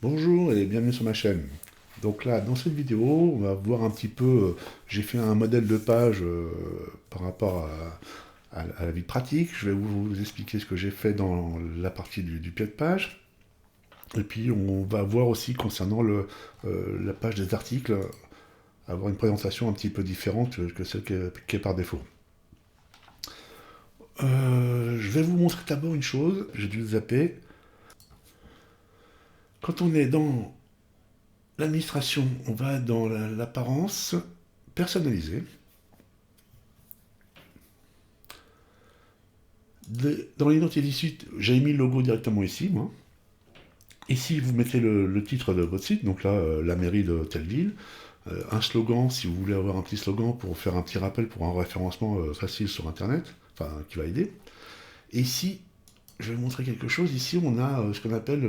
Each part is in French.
Bonjour et bienvenue sur ma chaîne. Donc là, dans cette vidéo, on va voir un petit peu, j'ai fait un modèle de page par rapport à la vie pratique. Je vais vous expliquer ce que j'ai fait dans la partie du pied de page. Et puis on va voir aussi concernant la page des articles, avoir une présentation un petit peu différente que celle qui est par défaut. Je vais vous montrer d'abord une chose, j'ai dû le zapper. Quand on est dans l'administration, on va dans l'apparence personnalisée. Dans l'identité du site, j'ai mis le logo directement ici, moi. Ici, vous mettez le titre de votre site, donc là, la mairie de telle ville. Un slogan, si vous voulez avoir un petit slogan pour faire un petit rappel pour un référencement facile sur Internet, enfin, qui va aider. Et ici, je vais vous montrer quelque chose. Ici, on a ce qu'on appelle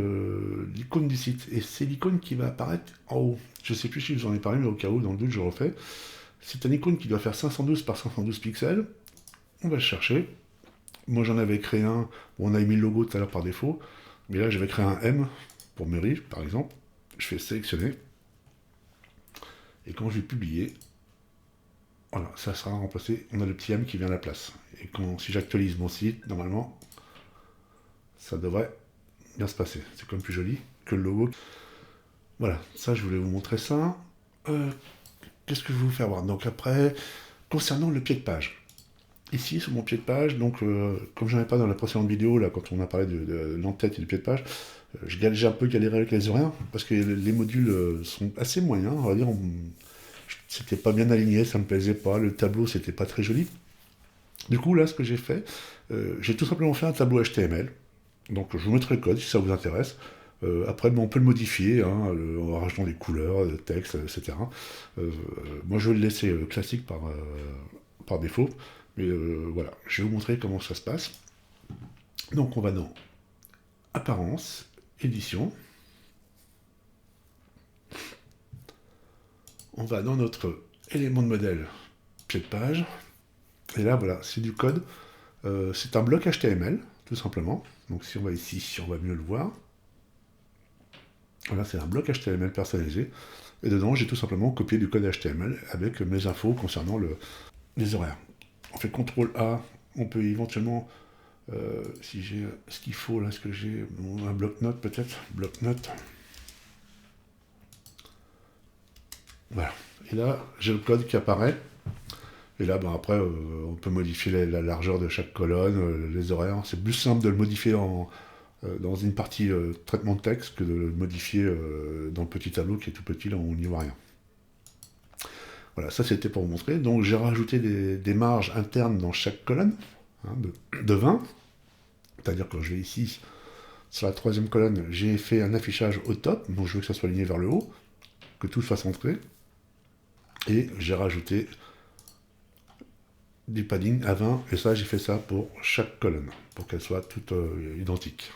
l'icône du site. Et c'est l'icône qui va apparaître en haut. Je ne sais plus si je vous en ai parlé, mais au cas où, dans le doute, je refais. C'est une icône qui doit faire 512 par 512 pixels. On va le chercher. Moi, j'en avais créé un. Bon, on a mis le logo tout à l'heure par défaut. Mais là, je vais créer un M pour mairie, par exemple. Je fais sélectionner. Et quand je vais publier, voilà, ça sera remplacé. On a le petit M qui vient à la place. Et si j'actualise mon site, normalement, ça devrait bien se passer. C'est quand même plus joli que le logo. Voilà, ça, je voulais vous montrer ça. Euh, Qu'est-ce que je vais vous faire voir? Donc après, concernant le pied de page. Ici, sur mon pied de page, donc comme j'en ai pas dans la précédente vidéo, là, quand on a parlé de l'entête et du pied de page, j'ai un peu galéré avec les horaires, parce que les modules sont assez moyens, on va dire, c'était pas bien aligné, ça me plaisait pas, le tableau c'était pas très joli. Du coup, là, ce que j'ai fait, j'ai tout simplement fait un tableau HTML, donc je vous mettrai le code si ça vous intéresse. Après, on peut le modifier en rajoutant des couleurs, des textes, etc. Moi, je vais le laisser classique par défaut. Mais voilà, je vais vous montrer comment ça se passe. Donc, on va dans Apparence, Édition. On va dans notre élément de modèle, pied de page. Et là, voilà, c'est du code. C'est un bloc HTML, tout simplement. Donc, si on va ici, on va mieux le voir. Voilà, c'est un bloc HTML personnalisé. Et dedans, j'ai tout simplement copié du code HTML avec mes infos concernant les horaires. On fait CTRL A, on peut éventuellement, si j'ai ce qu'il faut là, ce que j'ai, un bloc-notes peut-être, bloc-notes. Voilà. Et là, j'ai le code qui apparaît. Et là, ben, après, on peut modifier la largeur de chaque colonne, les horaires. C'est plus simple de le modifier dans une partie traitement de texte que de le modifier dans le petit tableau qui est tout petit, là où on n'y voit rien. Voilà, ça c'était pour vous montrer. Donc j'ai rajouté des marges internes dans chaque colonne, hein, de 20. C'est-à-dire que je vais ici, sur la troisième colonne, j'ai fait un affichage au top, donc je veux que ça soit aligné vers le haut, que tout soit centré. Et j'ai rajouté du padding à 20, et ça j'ai fait ça pour chaque colonne, pour qu'elles soient toutes identiques.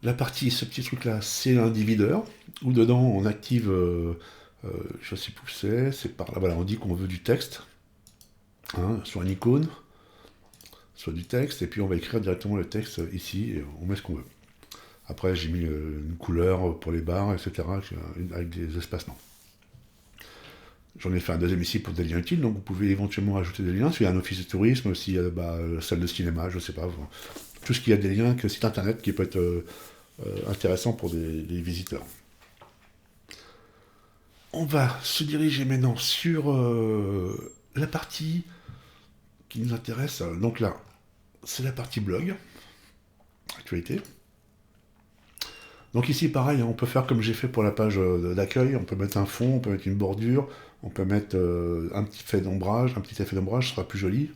La partie, ce petit truc là, c'est un divideur, où dedans on active, je sais plus où c'est par là, voilà, on dit qu'on veut du texte, hein, soit une icône, soit du texte, et puis on va écrire directement le texte ici, et on met ce qu'on veut. Après j'ai mis une couleur pour les barres, etc., avec des espacements. J'en ai fait un deuxième ici pour des liens utiles, donc vous pouvez éventuellement ajouter des liens. S'il y a un office de tourisme, s'il y a salle de cinéma, je ne sais pas. Tout ce qui a des liens, que site internet qui peut être intéressant pour des visiteurs. On va se diriger maintenant sur la partie qui nous intéresse. Donc là, c'est la partie blog, actualité. Donc ici, pareil, hein, on peut faire comme j'ai fait pour la page d'accueil. On peut mettre un fond, on peut mettre une bordure, on peut mettre un petit effet d'ombrage. Un petit effet d'ombrage sera plus joli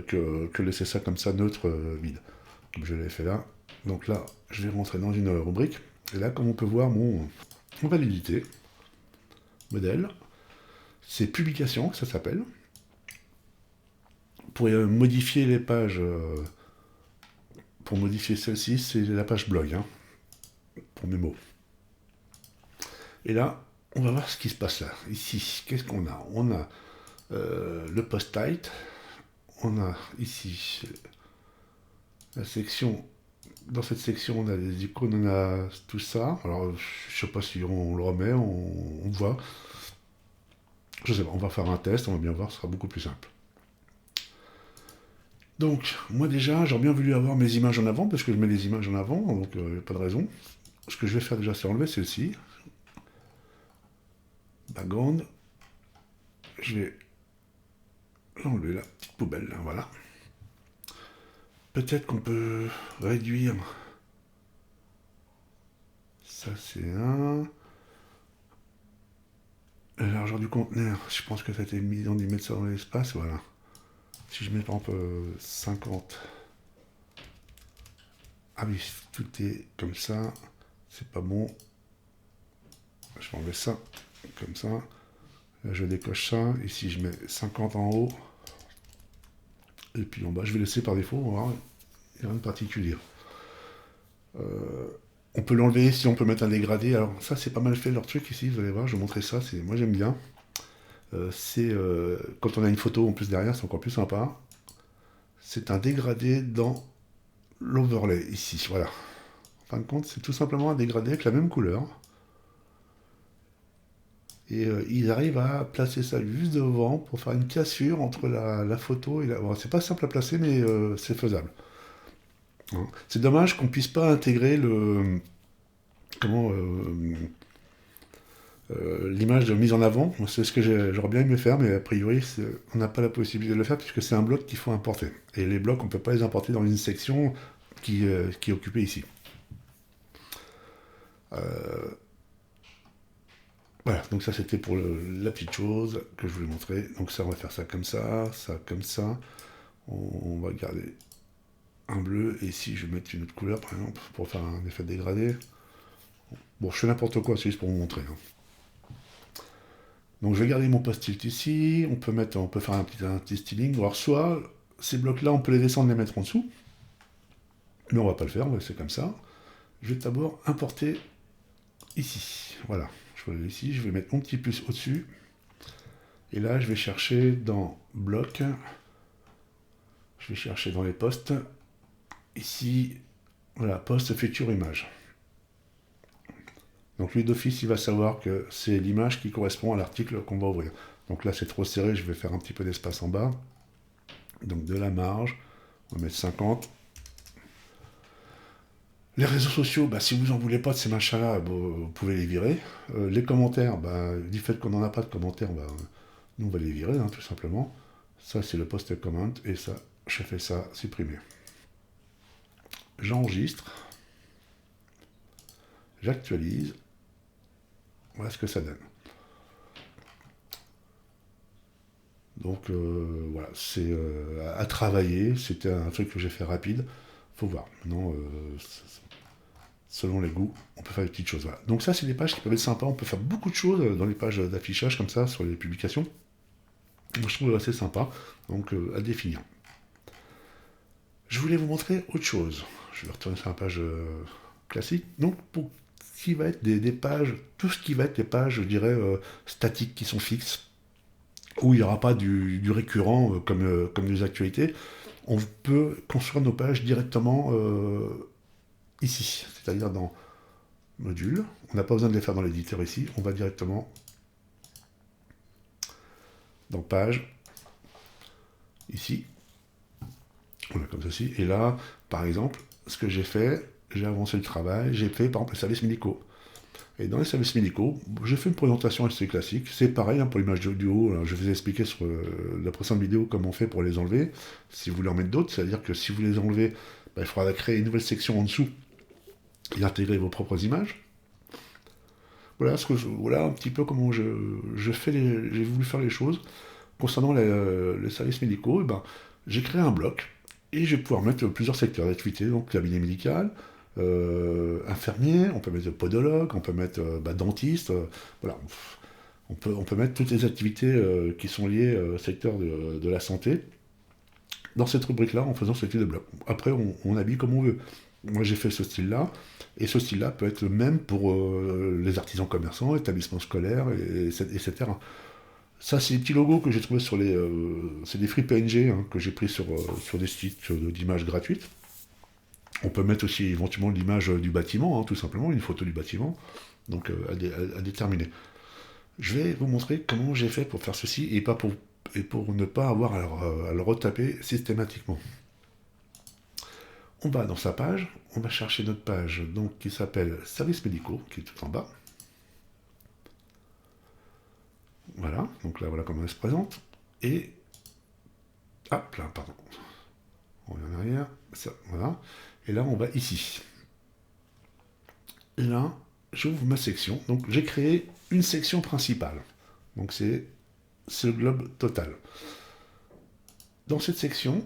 que laisser ça comme ça neutre, vide. Comme je l'ai fait là. Donc là, je vais rentrer dans une rubrique. Et là, comme on peut voir, mon validité, modèle, c'est publication, ça s'appelle. Pour modifier les pages, pour modifier celle-ci, c'est la page blog, hein, pour mes mots. Et là, on va voir ce qui se passe là. Ici, qu'est-ce qu'on a? On a le post type, on a ici la section Dans cette section, on a des icônes, on a tout ça. Alors, je sais pas si on le remet, on voit. Je sais pas, on va faire un test, on va bien voir, ce sera beaucoup plus simple. Donc, moi déjà, j'aurais bien voulu avoir mes images en avant, parce que je mets les images en avant, donc il n'y a pas de raison. Ce que je vais faire déjà, c'est enlever celle-ci. Background. Je vais l'enlever, la petite poubelle, là, voilà. Peut-être qu'on peut réduire. Ça, c'est un. La largeur du conteneur, je pense que ça a été mis, on y met ça dans l'espace, voilà. Si je mets par exemple 50. Ah oui, tout est comme ça, c'est pas bon. Je vais enlever ça, comme ça. Là, je décoche ça. Ici, je mets 50 en haut. Et puis en bas, je vais laisser par défaut, on va voir. Il n'y a rien de particulier. On peut l'enlever si on peut mettre un dégradé. Alors ça, c'est pas mal fait leur truc ici, vous allez voir, je vais montrer ça. Moi, j'aime bien. C'est quand on a une photo en plus derrière, c'est encore plus sympa. C'est un dégradé dans l'overlay ici, voilà. En fin de compte, c'est tout simplement un dégradé avec la même couleur. Et ils arrivent à placer ça juste devant pour faire une cassure entre la photo et la... Bon, c'est pas simple à placer, mais c'est faisable. Hein. C'est dommage qu'on puisse pas intégrer le... Comment... l'image de mise en avant. C'est ce que j'aurais bien aimé faire, mais a priori, on n'a pas la possibilité de le faire puisque c'est un bloc qu'il faut importer. Et les blocs, on ne peut pas les importer dans une section qui est occupée ici. Voilà, donc ça c'était pour la petite chose que je voulais montrer. Donc ça, on va faire ça comme ça. On va garder un bleu, et ici je vais mettre une autre couleur par exemple, pour faire un effet dégradé. Bon, je fais n'importe quoi, c'est juste pour vous montrer. Hein. Donc je vais garder mon post-it ici, on peut faire un petit styling. Alors soit, ces blocs-là, on peut les descendre et les mettre en dessous, mais on va pas le faire, on va laisser comme ça. Je vais d'abord importer ici, voilà. Je vais ici, je vais mettre mon petit plus au-dessus. Et là, je vais chercher dans bloc, je vais chercher dans les postes, ici, voilà, post feature image. Donc lui d'office, il va savoir que c'est l'image qui correspond à l'article qu'on va ouvrir. Donc là, c'est trop serré, je vais faire un petit peu d'espace en bas. Donc de la marge, on va mettre 50. Les réseaux sociaux, bah, si vous n'en voulez pas de ces machins-là, bah, vous pouvez les virer. Les commentaires, bah, du fait qu'on n'en a pas de commentaires, bah, nous on va les virer, hein, tout simplement. Ça, c'est le post comment, et ça, je fais ça, supprimer. J'enregistre. J'actualise. Voilà ce que ça donne. Donc voilà, c'est à travailler. C'était un truc que j'ai fait rapide. Faut voir. Maintenant, selon les goûts, on peut faire des petites choses. Voilà. Donc ça, c'est des pages qui peuvent être sympas. On peut faire beaucoup de choses dans les pages d'affichage comme ça, sur les publications. Moi, je trouve assez sympa. Donc à définir. Je voulais vous montrer autre chose. Je vais retourner sur la page classique. Donc pour ce qui va être des pages, tout ce qui va être des pages, je dirais, statiques, qui sont fixes, où il n'y aura pas du récurrent comme des actualités, on peut construire nos pages directement ici, c'est-à-dire dans module. On n'a pas besoin de les faire dans l'éditeur ici, on va directement dans page, ici, voilà, comme ceci. Et là, par exemple, ce que j'ai fait, j'ai avancé le travail, j'ai fait par exemple les services médicaux. Et dans les services médicaux, j'ai fait une présentation assez classique. C'est pareil hein, pour l'image audio. Alors, je vous ai expliqué sur la précédente vidéo comment on fait pour les enlever. Si vous voulez en mettre d'autres, c'est-à-dire que si vous les enlevez, bah, il faudra créer une nouvelle section en dessous et intégrer vos propres images. Voilà, voilà un petit peu comment j'ai voulu faire les choses. Concernant les services médicaux, ben, j'ai créé un bloc et je vais pouvoir mettre plusieurs secteurs d'activité, donc cabinet médical, infirmier, on peut mettre podologue, on peut mettre dentiste, voilà. On peut mettre toutes les activités qui sont liées au secteur de la santé dans cette rubrique-là en faisant ce type de bloc. Après, on habille comme on veut. Moi, j'ai fait ce style-là, et ce style-là peut être le même pour les artisans commerçants, établissements scolaires, etc. Ça, c'est des petits logos que j'ai trouvés sur les... c'est des free PNG hein, que j'ai pris sur des sites d'images gratuites. On peut mettre aussi éventuellement l'image du bâtiment, hein, tout simplement, une photo du bâtiment, donc à déterminer. Je vais vous montrer comment j'ai fait pour faire ceci et pour ne pas avoir à le retaper systématiquement. On va dans sa page, on va chercher notre page donc, qui s'appelle Services médicaux, qui est tout en bas. Voilà, donc là voilà comment elle se présente. Et hop là, pardon. On revient en arrière, ça, voilà. Et là on va ici. Et là, j'ouvre ma section. Donc j'ai créé une section principale. Donc c'est le globe total. Dans cette section,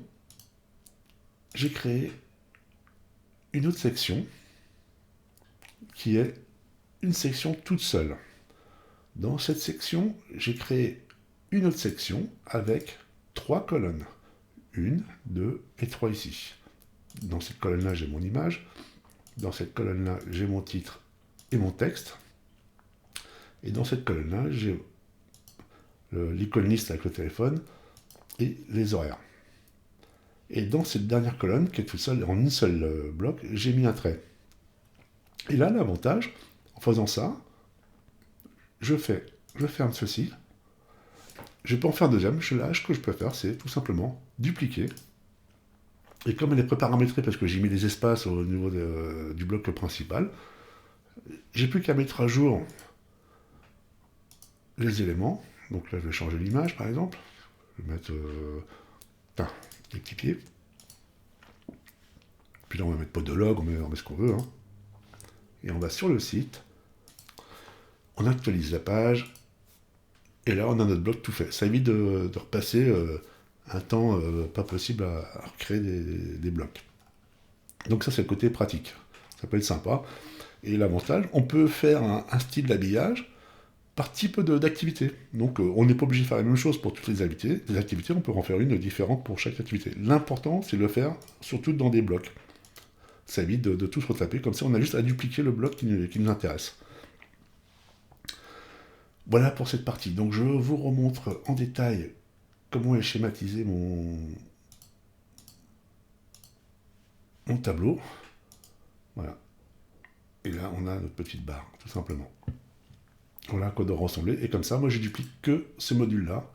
j'ai créé une autre section qui est une section toute seule. Dans cette section, j'ai créé une autre section avec 3 colonnes. 1, 2 et 3 ici. Dans cette colonne-là, j'ai mon image. Dans cette colonne-là, j'ai mon titre et mon texte. Et dans cette colonne-là, j'ai l'icône liste avec le téléphone et les horaires. Et dans cette dernière colonne, qui est toute seule, en une seule bloc, j'ai mis un trait. Et là, l'avantage, en faisant ça, je ferme ceci. Je peux en faire un deuxième. Là, ce que je peux faire, c'est tout simplement dupliquer. Et comme elle est préparamétrée, parce que j'ai mis des espaces au niveau du bloc principal, j'ai plus qu'à mettre à jour les éléments. Donc là, je vais changer l'image, par exemple. Je vais mettre des petits pieds. Puis là, on va mettre podologue, on met ce qu'on veut. Hein. Et on va sur le site. On actualise la page. Et là, on a notre bloc tout fait. Ça évite de repasser un temps pas possible à recréer des blocs. Donc ça, c'est le côté pratique. Ça peut être sympa. Et l'avantage, on peut faire un style d'habillage par type d'activité. Donc on n'est pas obligé de faire la même chose pour toutes les activités. Les activités, on peut en faire une différente pour chaque activité. L'important, c'est de le faire surtout dans des blocs. Ça évite de tout se retaper. Comme ça, on a juste à dupliquer le bloc qui nous intéresse. Voilà pour cette partie. Donc je vous remontre en détail comment est schématisé mon tableau. Voilà. Et là, on a notre petite barre, tout simplement. Voilà à quoi doit ressembler. Et comme ça, moi, je duplique que ces modules-là.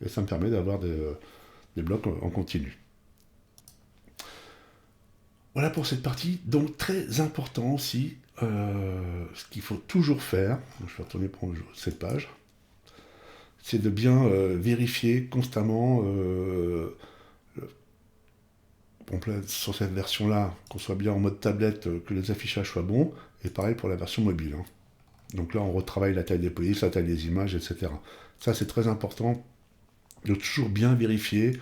Et ça me permet d'avoir des blocs en continu. Voilà pour cette partie. Donc, très important aussi, ce qu'il faut toujours faire, je vais retourner prendre cette page, c'est de bien vérifier constamment sur cette version-là, qu'on soit bien en mode tablette, que les affichages soient bons, et pareil pour la version mobile. Hein. Donc là, on retravaille la taille des polices, la taille des images, etc. Ça, c'est très important de toujours bien vérifier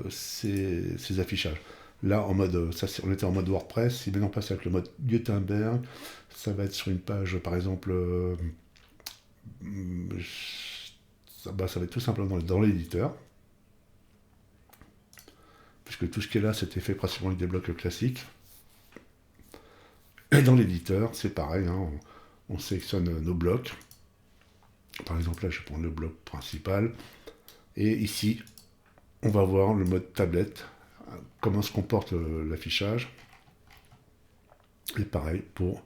ces affichages. Là, en mode, on était en mode WordPress. Si maintenant on passe avec le mode Gutenberg, ça va être sur une page, par exemple, ça va être tout simplement dans l'éditeur. Puisque tout ce qui est là, c'était fait principalement avec des blocs classiques. Et dans l'éditeur, c'est pareil, hein, on sélectionne nos blocs. Par exemple, là, je vais prendre le bloc principal. Et ici, on va voir le mode tablette, comment se comporte l'affichage. Et pareil pour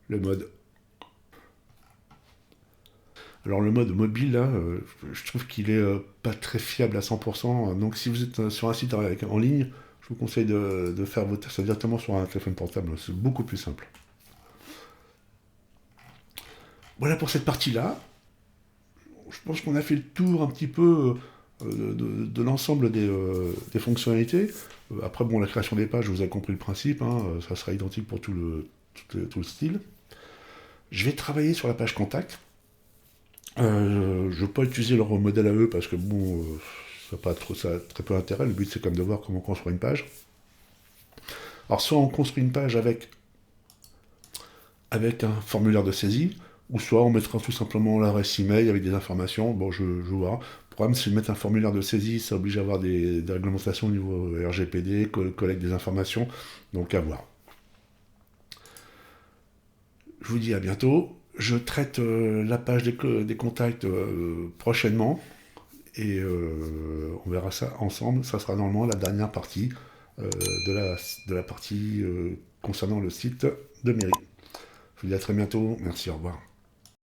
le mode. Alors le mode mobile, là, je trouve qu'il est pas très fiable à 100%. Donc si vous êtes sur un site en ligne, je vous conseille de faire vos tests directement sur un téléphone portable. C'est beaucoup plus simple. Voilà pour cette partie-là. Je pense qu'on a fait le tour un petit peu de l'ensemble des fonctionnalités. Après, bon, la création des pages, vous avez compris le principe, hein, ça sera identique pour tout le style. Je vais travailler sur la page contact. Je ne vais pas utiliser leur modèle à eux parce que bon, ça n'a très peu d'intérêt. Le but, c'est comme de voir comment construire une page. Alors, soit on construit une page avec un formulaire de saisie, ou soit on mettra tout simplement l'adresse email avec des informations. Bon, je vois. Le problème, c'est de mettre un formulaire de saisie, ça oblige à avoir des réglementations au niveau RGPD, collecte des informations, donc à voir. Je vous dis à bientôt. Je traite la page des contacts prochainement, et on verra ça ensemble. Ça sera normalement la dernière partie de la partie concernant le site de mairie. Je vous dis à très bientôt. Merci, au revoir.